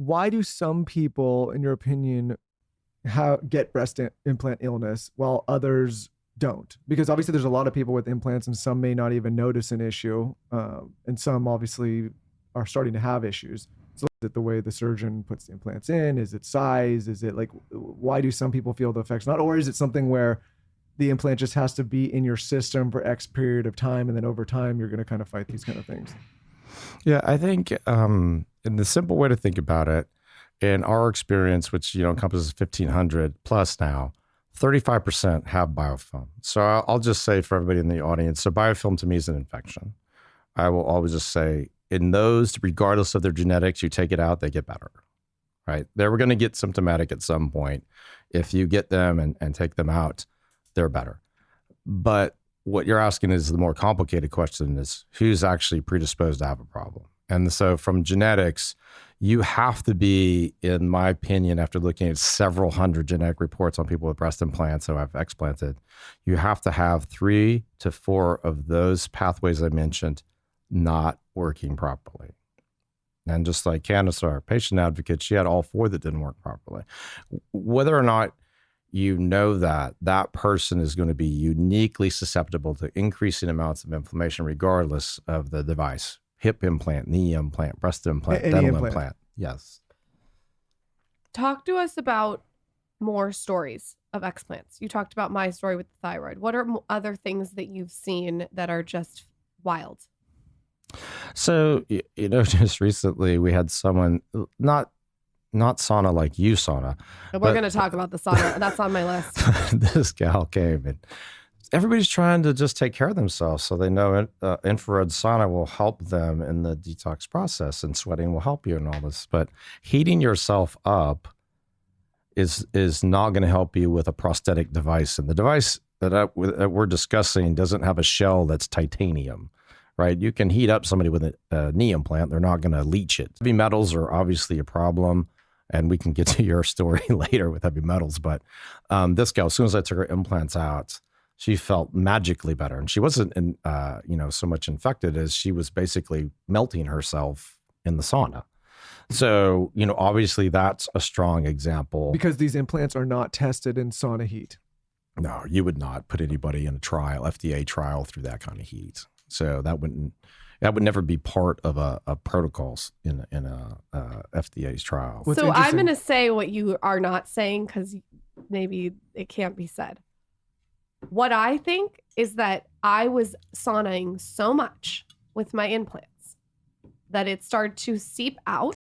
why do some people, in your opinion, get breast implant illness while others don't? Because obviously there's a lot of people with implants and some may not even notice an issue. And some obviously are starting to have issues. So is it the way the surgeon puts the implants in? Is it size? Is it like, why do some people feel the effects not? Or is it something where the implant just has to be in your system for X period of time, and then over time you're going to kind of fight these kind of things? Yeah, I think in the simple way to think about it, in our experience, which encompasses 1,500 plus now, 35% have biofilm. So I'll just say for everybody in the audience, so biofilm to me is an infection. I will always just say in those, regardless of their genetics, you take it out, they get better, right? They're going to get symptomatic at some point. If you get them and take them out, they're better. But what you're asking is the more complicated question is who's actually predisposed to have a problem. And so from genetics, you have to be, in my opinion, after looking at several hundred genetic reports on people with breast implants who have explanted, you have to have 3 to 4 of those pathways I mentioned not working properly. And just like Candace, our patient advocate, she had all 4 that didn't work properly. Whether or not you know that person is going to be uniquely susceptible to increasing amounts of inflammation regardless of the device. Hip implant, knee implant, breast implant, dental implant. Yes. Talk to us about more stories of explants. You talked about my story with the thyroid. What are other things that you've seen that are just wild? So, just recently we had someone, not sauna like you sauna. We're going to talk about the sauna. That's on my list. This gal came and everybody's trying to just take care of themselves. So they know infrared sauna will help them in the detox process and sweating will help you and all this. But heating yourself up is not going to help you with a prosthetic device. And the device that we're discussing doesn't have a shell that's titanium, right? You can heat up somebody with a knee implant. They're not going to leach it. Heavy metals are obviously a problem. And we can get to your story later with heavy metals. But this gal, as soon as I took her implants out, she felt magically better. And she wasn't, so much infected as she was basically melting herself in the sauna. So, obviously that's a strong example. Because these implants are not tested in sauna heat. No, you would not put anybody in a trial, FDA trial through that kind of heat. So that would never be part of a protocols in a FDA's trial. So I'm going to say what you are not saying because maybe it can't be said. What I think is that I was saunaing so much with my implants that it started to seep out